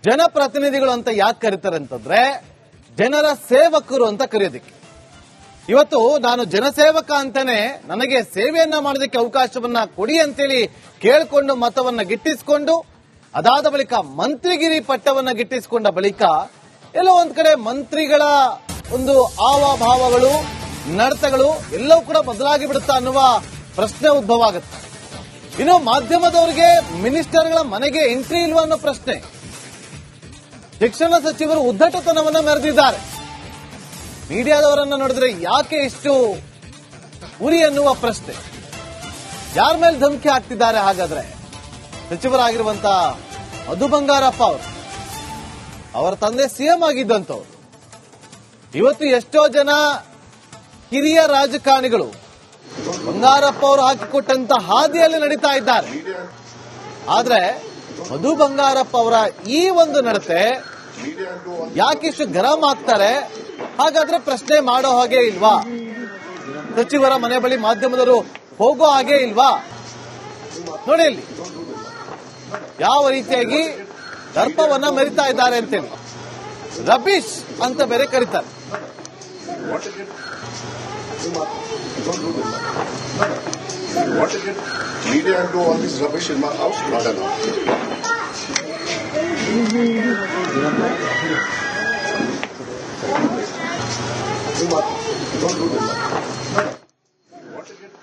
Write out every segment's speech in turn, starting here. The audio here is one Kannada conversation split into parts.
ಜನಪ್ರತಿನಿಧಿಗಳು ಅಂತ ಯಾಕೆ ಕರೀತಾರೆ ಅಂತಂದ್ರೆ ಜನರ ಸೇವಕರು ಅಂತ ಕರೆಯೋದಕ್ಕೆ. ಇವತ್ತು ನಾನು ಜನಸೇವಕ ಅಂತಾನೆ ನನಗೆ ಸೇವೆಯನ್ನ ಮಾಡೋದಕ್ಕೆ ಅವಕಾಶವನ್ನ ಕೊಡಿ ಅಂತೇಳಿ ಕೇಳಿಕೊಂಡು ಮತವನ್ನ ಗಿಟ್ಟಿಸಿಕೊಂಡು ಅದಾದ ಬಳಿಕ ಮಂತ್ರಿಗಿರಿ ಪಟ್ಟವನ್ನ ಗಿಟ್ಟಿಸಿಕೊಂಡ ಬಳಿಕ ಎಲ್ಲೋ ಒಂದ್ ಕಡೆ ಮಂತ್ರಿಗಳ ಒಂದು ಹಾವಭಾವಗಳು ನಡತೆಗಳು ಎಲ್ಲವೂ ಕೂಡ ಬದಲಾಗಿ ಬಿಡುತ್ತಾ ಅನ್ನುವ ಪ್ರಶ್ನೆ ಉದ್ಭವ ಆಗುತ್ತೆ. ಇನ್ನು ಮಾಧ್ಯಮದವರಿಗೆ ಮಿನಿಸ್ಟರ್ಗಳ ಮನೆಗೆ ಎಂಟ್ರಿ ಇಲ್ವಾ ಅನ್ನೋ ಪ್ರಶ್ನೆ. ಶಿಕ್ಷಣ ಸಚಿವರು ಉದ್ದಟತನವನ್ನ ಮೆರೆದಿದ್ದಾರೆ. ಮೀಡಿಯಾದವರನ್ನ ನೋಡಿದ್ರೆ ಯಾಕೆ ಇಷ್ಟು ಉರಿ ಅನ್ನುವ ಪ್ರಶ್ನೆ. ಯಾರ ಮೇಲೆ ಧಮಕಿ ಹಾಕ್ತಿದ್ದಾರೆ ಹಾಗಾದ್ರೆ? ಸಚಿವರಾಗಿರುವಂತಹ ಮಧು ಬಂಗಾರಪ್ಪ ಅವರು, ಅವರ ತಂದೆ ಸಿಎಂ ಆಗಿದ್ದಂತವ್ರು. ಇವತ್ತು ಎಷ್ಟೋ ಜನ ಹಿರಿಯ ರಾಜಕಾರಣಿಗಳು ಬಂಗಾರಪ್ಪ ಅವರು ಹಾಕಿಕೊಟ್ಟಂತ ಹಾದಿಯಲ್ಲಿ ನಡೀತಾ ಇದ್ದಾರೆ. ಆದ್ರೆ ಮಧು ಬಂಗಾರಪ್ಪ ಅವರ ಈ ಒಂದು ನಡತೆ ಯಾಕಿಷ್ಟು ಗರಂ ಆಗ್ತಾರೆ? ಹಾಗಾದ್ರೆ ಪ್ರಶ್ನೆ ಮಾಡೋ ಹಾಗೆ ಇಲ್ವಾ? ಸಚಿವರ ಮನೆ ಬಳಿ ಮಾಧ್ಯಮದವರು ಹೋಗೋ ಹಾಗೆ ಇಲ್ವಾ? ನೋಡಿ ಇಲ್ಲಿ ಯಾವ ರೀತಿಯಾಗಿ ದರ್ಪವನ್ನ ಮೆರಿತಾ ಇದ್ದಾರೆ ಅಂತೇಳಿ. ರಬೀಶ್ ಅಂತ ಬೇರೆ ಕರೀತಾರೆ. What is it? Media and do all this rubbish in my house? Not enough. Don't do this. What is it?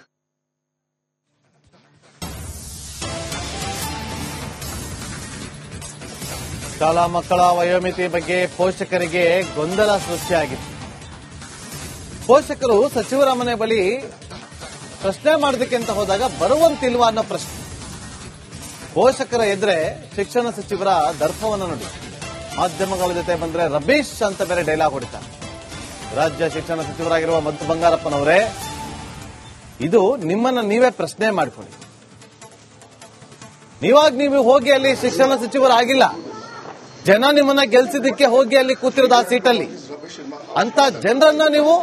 ಶಾಲಾ ಮಕ್ಕಳ ವಯೋಮಿತಿ ಬಗ್ಗೆ ಪೋಷಕರಿಗೆ ಗೊಂದಲ ಸೃಷ್ಟಿಯಾಗಿತ್ತು. ಪೋಷಕರು ಸಚಿವರ ಮನೆ ಬಳಿ ಪ್ರಶ್ನೆ ಮಾಡೋದಕ್ಕೆ ಅಂತ ಹೋದಾಗ ಬರುವಂತಿಲ್ವಾ ಅನ್ನೋ ಪ್ರಶ್ನೆ. ಪೋಷಕರ ಎದುರೆ ಶಿಕ್ಷಣ ಸಚಿವರ ದರ್ಪವನ್ನು ನೋಡಿ. ಮಾಧ್ಯಮಗಳ ಜೊತೆ ಬಂದ್ರೆ ರಬೀಶ್ ಅಂತ ಬೇರೆ ಡೈಲಾಗ್ ಹೊಡಿತಾರೆ. ರಾಜ್ಯ ಶಿಕ್ಷಣ ಸಚಿವರಾಗಿರುವ ಮಧು ಬಂಗಾರಪ್ಪನವರೇ, ಇದು ನಿಮ್ಮನ್ನ ನೀವೇ ಪ್ರಶ್ನೆ ಮಾಡ್ಕೊಳ್ಳಿ. ನೀವು ಹೋಗಿ ಅಲ್ಲಿ ಶಿಕ್ಷಣ ಸಚಿವರಾಗಿಲ್ಲ, ಜನ ನಿಮ್ಮನ್ನ ಗೆಲ್ಸಿದ್ದಕ್ಕೆ ಹೋಗಿ ಅಲ್ಲಿ ಕೂತಿರೋದು ಆ ಸೀಟಲ್ಲಿ. ಅಂತ ಜನರನ್ನ ನೀವು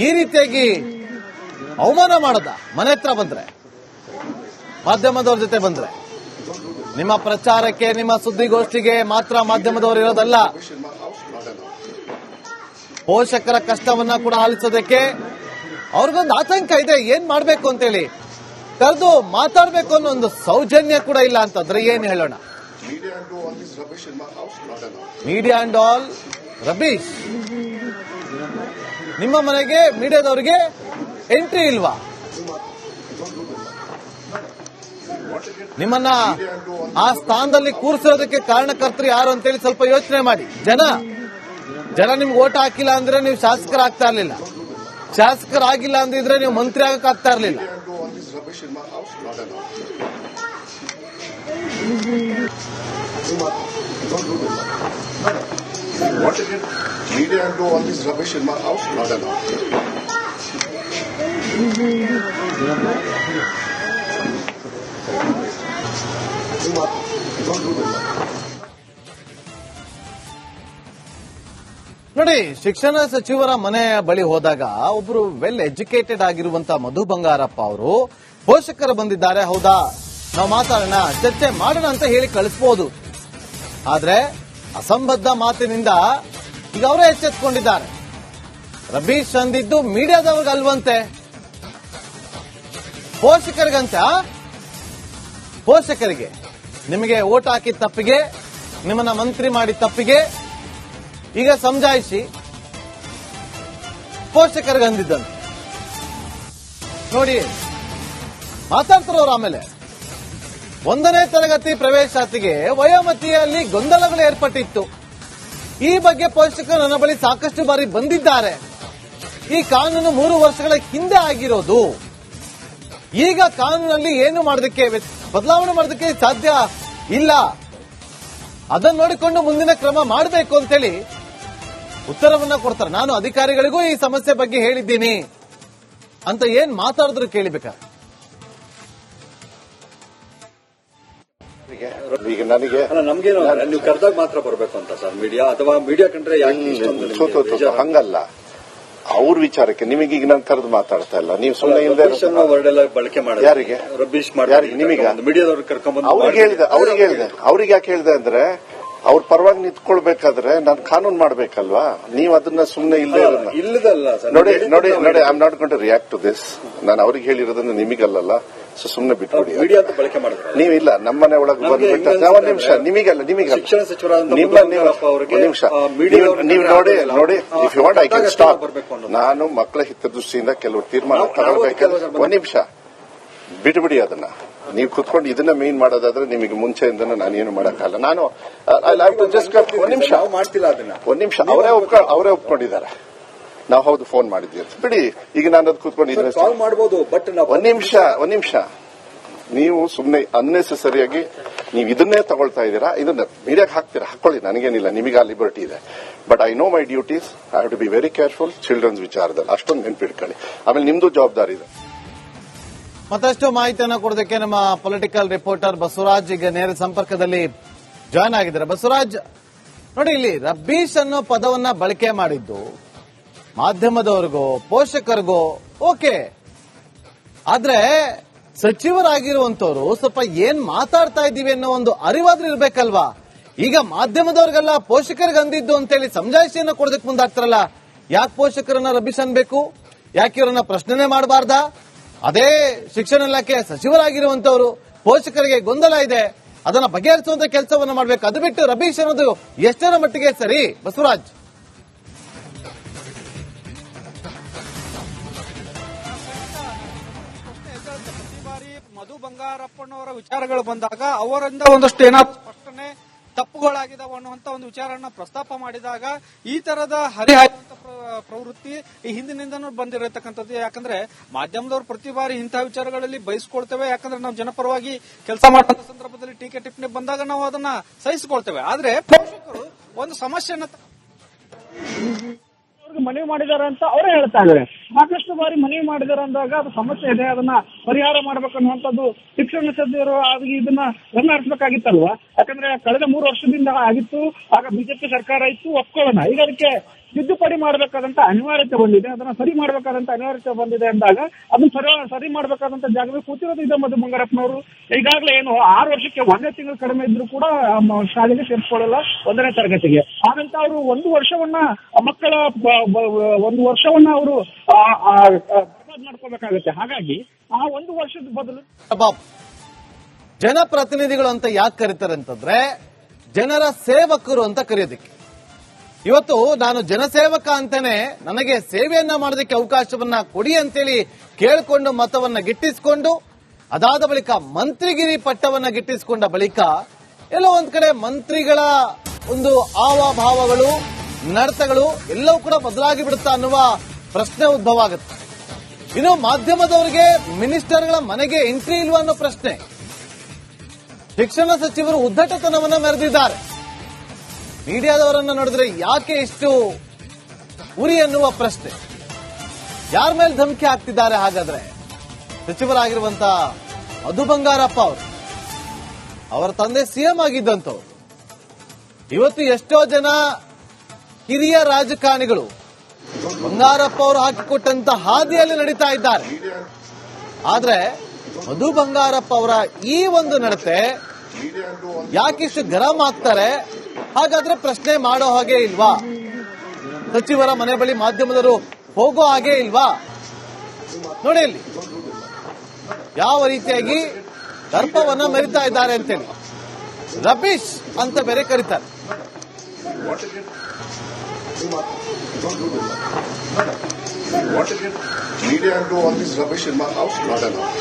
ಈ ರೀತಿಯಾಗಿ ಅವಮಾನ ಮಾಡೋದ? ಮನೆ ಹತ್ರ ಬಂದ್ರೆ, ಮಾಧ್ಯಮದವ್ರ ಜೊತೆ ಬಂದ್ರೆ, ನಿಮ್ಮ ಪ್ರಚಾರಕ್ಕೆ ನಿಮ್ಮ ಸುದ್ದಿಗೋಷ್ಠಿಗೆ ಮಾತ್ರ ಮಾಧ್ಯಮದವರು ಇರೋದಲ್ಲ, ಪೋಷಕರ ಕಷ್ಟವನ್ನ ಕೂಡ ಆಲಿಸೋದಕ್ಕೆ ಅವ್ರಿಗೊಂದು ಆತಂಕ ಇದೆ. ಏನ್ ಮಾಡ್ಬೇಕು ಅಂತೇಳಿ ಕರೆದು ಮಾತಾಡ್ಬೇಕು ಅನ್ನೋ ಒಂದು ಸೌಜನ್ಯ ಕೂಡ ಇಲ್ಲ ಅಂತಂದ್ರೆ ಏನ್ ಹೇಳೋಣ? ಮೀಡಿಯಾ ಅಂಡ್ ಆಲ್ ರಬೀಶ್, ನಿಮ್ಮ ಮನೆಗೆ ಮೀಡಿಯಾದವರಿಗೆ ಎಂಟ್ರಿ ಇಲ್ವಾ? ನಿಮ್ಮನ್ನ ಆ ಸ್ಥಾನದಲ್ಲಿ ಕೂರಿಸೋದಕ್ಕೆ ಕಾರಣಕರ್ತರು ಯಾರು ಅಂತೇಳಿ ಸ್ವಲ್ಪ ಯೋಚನೆ ಮಾಡಿ. ಜನ ನಿಮ್ಗೆ ಓಟ್ ಹಾಕಿಲ್ಲ ಅಂದ್ರೆ ನೀವು ಶಾಸಕರಾಗ್ತಾ ಇರ್ಲಿಲ್ಲ, ಶಾಸಕರಾಗಿಲ್ಲ ಅಂದಿದ್ರೆ ನೀವು ಮಂತ್ರಿ ಆಗಕ್ ಆಗ್ತಾ ಇರ್ಲಿಲ್ಲ. What is it? Media and do all this rubbish in my house? Not enough. ನೋಡಿ, ಶಿಕ್ಷಣ ಸಚಿವರ ಮನೆ ಬಳಿ ಹೋದಾಗ ಒಬ್ರು ವೆಲ್ ಎಜುಕೇಟೆಡ್ ಆಗಿರುವಂತಹ ಮಧು ಬಂಗಾರಪ್ಪ ಅವರು ಪೋಷಕರು ಬಂದಿದ್ದಾರೆ, ಹೌದಾ ನಾವು ಮಾತಾಡೋಣ, ಚರ್ಚೆ ಮಾಡೋಣ ಅಂತ ಹೇಳಿ ಕಳಿಸಬಹುದು. ಆದ್ರೆ ಅಸಂಬದ್ಧ ಮಾತಿನಿಂದ ಈಗ ಅವರೇ ಎಚ್ಚೆತ್ಕೊಂಡಿದ್ದಾರೆ. ರಬೀಶ್ ಅಂದಿದ್ದು ಮೀಡಿಯಾದವ್ರಿಗೆ ಅಲ್ವಂತೆ, ಪೋಷಕರಿಗಂತ. ಪೋಷಕರಿಗೆ ನಿಮಗೆ ಓಟ್ ಹಾಕಿದ ತಪ್ಪಿಗೆ, ನಿಮ್ಮನ್ನ ಮಂತ್ರಿ ಮಾಡಿದ ತಪ್ಪಿಗೆ ಈಗ ಸಮಜಾಯಿಸಿ ಪೋಷಕರಿಗೆ ಅಂದಿದ್ದಂತೆ. ನೋಡಿ ಮಾತಾಡ್ತಾರವ್ರು. ಆಮೇಲೆ 1ನೇ ತರಗತಿ ಪ್ರವೇಶಾತಿಗೆ ವಯೋಮಿತಿಯಲ್ಲಿ ಗೊಂದಲಗಳು ಏರ್ಪಟ್ಟಿತ್ತು. ಈ ಬಗ್ಗೆ ಪೋಷಕರು ನನ್ನ ಬಳಿ ಸಾಕಷ್ಟು ಬಾರಿ ಬಂದಿದ್ದಾರೆ. ಈ ಕಾನೂನು 3 ವರ್ಷಗಳ ಹಿಂದೆ ಆಗಿರೋದು. ಈಗ ಕಾನೂನಲ್ಲಿ ಏನು ಮಾಡೋದಕ್ಕೆ, ಬದಲಾವಣೆ ಮಾಡೋದಕ್ಕೆ ಸಾಧ್ಯ ಇಲ್ಲ. ಅದನ್ನು ನೋಡಿಕೊಂಡು ಮುಂದಿನ ಕ್ರಮ ಮಾಡಬೇಕು ಅಂತೇಳಿ ಉತ್ತರವನ್ನ ಕೊಡ್ತಾರೆ. ನಾನು ಅಧಿಕಾರಿಗಳಿಗೂ ಈ ಸಮಸ್ಯೆ ಬಗ್ಗೆ ಹೇಳಿದ್ದೀನಿ ಅಂತ ಏನ್ ಮಾತಾಡಿದ್ರು ಕೇಳಿಬೇಕಾ? ಈಗ ನನಗೆ ನಮ್ಗೇನು ನೀವು ಕರೆದಾಗ ಮಾತ್ರ ಬರಬೇಕು ಅಂತ ಸರ್ ಮೀಡಿಯಾ, ಅಥವಾ ಮೀಡಿಯಾ ಕಂಡ್ರೆ ಯಾಕೆ ಹಂಗಲ್ಲ. ಅವ್ರ ವಿಚಾರಕ್ಕೆ ನಿಮಗೆ ಈಗ ನಾನು ಕರೆದು ಮಾತಾಡ್ತಾ ಇಲ್ಲ. ನೀವು ಸುಮ್ಮನೆ ಇಲ್ಲದೆ ವರ್ಡ್ ಎಲ್ಲ ಬಳಕೆ ಮಾಡಿ ಯಾರಿಗೆ ರಬೀಶ್ ಯಾರಿಗೆ ನಿಮಗೆ ಮೀಡಿಯಾದವ್ರು ಕರ್ಕೊಂಡ್ಬಂದು ಅವ್ರಿಗೆ ಹೇಳಿದೆ ಅವ್ರಿಗೆ ಯಾಕೆ ಹೇಳಿದೆ ಅಂದ್ರೆ ಅವ್ರ ಪರವಾಗಿ ನಿಂತ್ಕೊಳ್ಬೇಕಾದ್ರೆ ನಾನು ಕಾನೂನು ಮಾಡ್ಬೇಕಲ್ವಾ. ನೀವು ಅದನ್ನ ಸುಮ್ಮನೆ ಇಲ್ಲದಲ್ಲ ನೋಡಿ ನೋಡಿ ನೋಡಿ I am not going to react to this. ನಾನು ಅವ್ರಿಗೆ ಹೇಳಿರೋದನ್ನ ನಿಮಗಲ್ಲ, ಸೊ ಸುಮ್ಮನೆ ಬಿಟ್ಬಿಡಿ. ಮೀಡಿಯಾ ಅಂತ ಬಳಕೆ ಮಾಡಿದ್ರೆ ನೀವಿಲ್ಲ ನಮ್ಮನೆ ಒಳಗೆ ಬಂದ್ಬಿಟ್ಟು ಒಂದ್ ನಿಮಿಷ ನಿಮಗಲ್ಲ ಶಿಕ್ಷಣ ಸಚಿವರಾದ ನಿಮಿಷ ನೀವು ನೋಡಿ ನೋಡಿ if you want I can stop. ನಾನು ಮಕ್ಕಳ ಹಿತದೃಷ್ಟಿಯಿಂದ ಕೆಲವು ತೀರ್ಮಾನ ತಗೊಳ್ಬೇಕಲ್ಲ. ಒಂದ್ ನಿಮಿಷ ಬಿಟ್ಬಿಡಿ ಅದನ್ನ. ನೀವು ಕುತ್ಕೊಂಡು ಇದನ್ನ ಮೇನ್ ಮಾಡೋದಾದ್ರೆ ನಿಮಗೆ ಮುಂಚೆಯಿಂದ ನಾನೇನು ಮಾಡಕ್ಕಾಗಲ್ಲ. ನಾನು ಒಂದ್ ನಿಮಿಷ ಮಾಡ್ತಿಲ್ಲ ಅದನ್ನ. ಒಂದ್ ನಿಮಿಷ ಅವರೇ ಒಪ್ಕೊಂಡಿದ್ದಾರೆ. ನಾವು ಹೌದು ಫೋನ್ ಮಾಡಿದ್ವಿ ಅಂತ ಬಿಡಿ. ಈಗ ನಾನು ಅದು ಕೂತ್ಕೊಂಡಿದ್ದೀನಿ ಕಾಲ್ ಮಾಡಬಹುದು. ಬಟ್ ಒಂದ್ ನಿಮಿಷ ನೀವು ಸುಮ್ಮನೆ ಅನ್ನೆಸೆಸರಿಯಾಗಿ ನೀವು ಇದನ್ನೇ ತಗೊಳ್ತಾ ಇದ್ದೀರಾ. ಇದನ್ನ ಮೀಡಿಯಾಕ್ಕೆ ಹಾಕ್ತೀರಾ, ಹಾಕೊಳ್ಳಿ, ನನಗೇನಿಲ್ಲ, ನಿಮಗೆ ಆ ಲಿಬರ್ಟಿ ಇದೆ. But I know my duties. I have to be very careful childrens ವಿಚಾರದಲ್ಲಿ. ಅಷ್ಟೊಂದು ನೆನ್ಪಿಟ್ಕೊಳ್ಳಿ. ಆಮೇಲೆ ನಿಮ್ದು ಜವಾಬ್ದಾರಿ ಇದೆ. ಮತ್ತಷ್ಟು ಮಾಹಿತಿಯನ್ನು ಕೊಡೋದಕ್ಕೆ ನಮ್ಮ ಪೊಲಿಟಿಕಲ್ ರಿಪೋರ್ಟರ್ ಬಸವರಾಜ್ ಈಗ ನೇರ ಸಂಪರ್ಕದಲ್ಲಿ ಜಾಯ್ನ್ ಆಗಿದ್ದಾರೆ. ಬಸವರಾಜ್, ನೋಡಿ, ಇಲ್ಲಿ ರಬ್ಬೀಶ್ ಅನ್ನೋ ಪದವನ್ನ ಬಳಕೆ ಮಾಡಿದ್ದು ಮಾಧ್ಯಮದವ್ರಿಗೋ ಪೋಷಕರಿಗೋ ಓಕೆ, ಆದ್ರೆ ಸಚಿವರಾಗಿರುವಂತವ್ರು ಸ್ವಲ್ಪ ಏನ್ ಮಾತಾಡ್ತಾ ಇದ್ದೀವಿ ಅನ್ನೋ ಒಂದು ಅರಿವಾದ್ರೂ ಇರ್ಬೇಕಲ್ವಾ. ಈಗ ಮಾಧ್ಯಮದವ್ರಿಗೆಲ್ಲ ಪೋಷಕರಿಗೆ ಅಂದಿದ್ದು ಅಂತೇಳಿ ಸಮಜಾಯಿಷಿಯನ್ನು ಕೊಡೋದಕ್ಕೆ ಮುಂದಾಗ್ತಾರಲ್ಲ, ಯಾಕೆ ಪೋಷಕರನ್ನ ರಬ್ಬೀಶ್ ಅನ್ಬೇಕು? ಯಾಕೆ ಇವರನ್ನ ಪ್ರಶ್ನೆನೇ ಮಾಡಬಾರ್ದಾ? ಅದೇ ಶಿಕ್ಷಣ ಇಲಾಖೆ ಸಚಿವರಾಗಿರುವಂತವರು ಪೋಷಕರಿಗೆ ಗೊಂದಲ ಇದೆ, ಅದನ್ನ ಬಗೆಹರಿಸುವಂತ ಕೆಲಸವನ್ನ ಮಾಡಬೇಕು. ಅದು ಬಿಟ್ಟು ರಬೀಶ್ ಅನ್ನೋದು ಎಷ್ಟರ ಮಟ್ಟಿಗೆ ಸರಿ ಬಸವರಾಜ್? ಮಧು ಬಂಗಾರಪ್ಪನವರ ವಿಚಾರಗಳು ಬಂದಾಗ ಅವರಿಂದ ಒಂದಷ್ಟು ಏನಾದ್ರು ಸ್ಪಷ್ಟನೆ ತಪ್ಪುಗಳಾಗಿದ್ದಾವೆ ಅನ್ನುವಂತ ಒಂದು ವಿಚಾರನ ಪ್ರಸ್ತಾಪ ಮಾಡಿದಾಗ ಈ ತರದ ಹರಿಹಾಯುವಂತ ಪ್ರವೃತ್ತಿ ಈ ಹಿಂದಿನಿಂದನೂ ಬಂದಿರತಕ್ಕಂಥದ್ದು. ಯಾಕಂದ್ರೆ ಮಾಧ್ಯಮದವರು ಪ್ರತಿ ಬಾರಿ ಇಂತಹ ವಿಚಾರಗಳಲ್ಲಿ ಬಯಸ್ಕೊಳ್ತೇವೆ. ಯಾಕಂದ್ರೆ ನಾವು ಜನಪರವಾಗಿ ಕೆಲಸ ಮಾಡುವಂತ ಸಂದರ್ಭದಲ್ಲಿ ಟೀಕೆ ಟಿಪ್ಪಣಿ ಬಂದಾಗ ನಾವು ಅದನ್ನ ಸಹಿಸಿಕೊಳ್ತೇವೆ. ಆದ್ರೆ ಪೋಷಕರು ಒಂದು ಸಮಸ್ಯೆಯನ್ನ ಮನವಿ ಮಾಡಿದ್ದಾರೆ ಅಂತ ಅವರೇ ಹೇಳ್ತಾ ಇದ್ದಾರೆ. ಸಾಕಷ್ಟು ಬಾರಿ ಮನವಿ ಮಾಡಿದ್ದಾರೆ ಅಂದಾಗ ಅದು ಸಮಸ್ಯೆ ಇದೆ, ಅದನ್ನ ಪರಿಹಾರ ಮಾಡ್ಬೇಕನ್ನುವಂಥದ್ದು ಶಿಕ್ಷಣ ಸಚಿವರು ಇದನ್ನ ಗಮನಿಸಬೇಕಾಗಿತ್ತಲ್ವಾ. ಯಾಕಂದ್ರೆ ಕಳೆದ 3 ವರ್ಷದಿಂದ ಆಗಿತ್ತು, ಆಗ ಬಿಜೆಪಿ ಸರ್ಕಾರ ಇತ್ತು, ಒಪ್ಕೊಳ್ಳೋಣ. ಈಗ ಅದಕ್ಕೆ ತಿದ್ದುಪಡಿ ಮಾಡಬೇಕಾದಂತ ಅನಿವಾರ್ಯತೆ ಬಂದಿದೆ, ಅದನ್ನ ಸರಿ ಮಾಡಬೇಕಾದಂತ ಅನಿವಾರ್ಯತೆ ಬಂದಿದೆ ಅಂದಾಗ ಅದನ್ನ ಸರಿ ಮಾಡಬೇಕಾದಂತ ಜಾಗದಲ್ಲಿ ಕೂತಿರೋದು ಇದೆ ಮಧು ಬಂಗಾರಪ್ಪನವರು. ಈಗಾಗಲೇ ಏನು 6 ವರ್ಷಕ್ಕೆ 1 ತಿಂಗಳು ಕಡಿಮೆ ಇದ್ರು ಕೂಡ ಶಾಲೆಗೆ ಸೇರಿಸ್ಕೊಳ್ಳಲ್ಲ 1ನೇ ತರಗತಿಗೆ. ಹಾಗಂತ ಅವರು 1 ವರ್ಷವನ್ನ ಮಕ್ಕಳ 1 ವರ್ಷವನ್ನ ಅವರು ಮಾಡ್ಕೋಬೇಕಾಗುತ್ತೆ. ಹಾಗಾಗಿ ಆ 1 ವರ್ಷದ ಬದಲು ಜನಪ್ರತಿನಿಧಿಗಳು ಅಂತ ಯಾಕೆ ಕರೀತಾರೆ ಅಂತಂದ್ರೆ ಜನರ ಸೇವಕರು ಅಂತ ಕರೆಯೋದಕ್ಕೆ. ಇವತ್ತು ನಾನು ಜನಸೇವಕ ಅಂತಾನೆ ನನಗೆ ಸೇವೆಯನ್ನ ಮಾಡೋದಕ್ಕೆ ಅವಕಾಶವನ್ನ ಕೊಡಿ ಅಂತೇಳಿ ಕೇಳಿಕೊಂಡು ಮತವನ್ನ ಗಿಟ್ಟಿಸಿಕೊಂಡು ಅದಾದ ಬಳಿಕ ಮಂತ್ರಿಗಿರಿ ಪಟ್ಟವನ್ನ ಗಿಟ್ಟಿಸಿಕೊಂಡ ಬಳಿಕ ಎಲ್ಲೋ ಒಂದ್ ಕಡೆ ಮಂತ್ರಿಗಳ ಒಂದು ಹಾವಭಾವಗಳು ನಡತೆಗಳು ಎಲ್ಲವೂ ಕೂಡ ಬದಲಾಗಿ ಬಿಡುತ್ತಾ ಅನ್ನುವ ಪ್ರಶ್ನೆ ಉದ್ಭವ ಆಗುತ್ತೆ. ಇನ್ನು ಮಾಧ್ಯಮದವರಿಗೆ ಮಿನಿಸ್ಟರ್ಗಳ ಮನೆಗೆ ಎಂಟ್ರಿ ಇಲ್ವಾ ಅನ್ನೋ ಪ್ರಶ್ನೆ. ಶಿಕ್ಷಣ ಸಚಿವರು ಉದ್ದಟತನವನ್ನ ಮೆರೆದಿದ್ದಾರೆ. ಮೀಡಿಯಾದವರನ್ನ ನೋಡಿದ್ರೆ ಯಾಕೆ ಇಷ್ಟು ಉರಿ ಅನ್ನುವ ಪ್ರಶ್ನೆ. ಯಾರ ಮೇಲೆ ಧಮಕಿ ಹಾಕ್ತಿದ್ದಾರೆ? ಹಾಗಾದ್ರೆ ಸಚಿವರಾಗಿರುವಂತ ಮಧು ಬಂಗಾರಪ್ಪ ಅವರು, ಅವರ ತಂದೆ ಸಿಎಂ ಆಗಿದ್ದಂಥವ್ರು. ಇವತ್ತು ಎಷ್ಟೋ ಜನ ಹಿರಿಯ ರಾಜಕಾರಣಿಗಳು ಬಂಗಾರಪ್ಪ ಅವರು ಹಾಕಿಕೊಟ್ಟಂತ ಹಾದಿಯಲ್ಲಿ ನಡೀತಾ ಇದ್ದಾರೆ. ಆದ್ರೆ ಮಧು ಬಂಗಾರಪ್ಪ ಅವರ ಈ ಒಂದು ನಡತೆ ಯಾಕಿಷ್ಟು ಗರಂ ಆಗ್ತಾರೆ? ಹಾಗಾದ್ರೆ ಪ್ರಶ್ನೆ ಮಾಡೋ ಹಾಗೆ ಇಲ್ವಾ? ಸಚಿವರ ಮನೆ ಬಳಿ ಮಾಧ್ಯಮದವರು ಹೋಗೋ ಹಾಗೆ ಇಲ್ವಾ? ನೋಡಿ ಇಲ್ಲಿ ಯಾವ ರೀತಿಯಾಗಿ ದರ್ಪವನ್ನ ಮೆರಿತಾ ಇದ್ದಾರೆ ಅಂತೇಳಿ. ರಬೀಶ್ ಅಂತ ಬೇರೆ ಕರೀತಾರೆ. What did media do all this rubbish in my house? Not enough.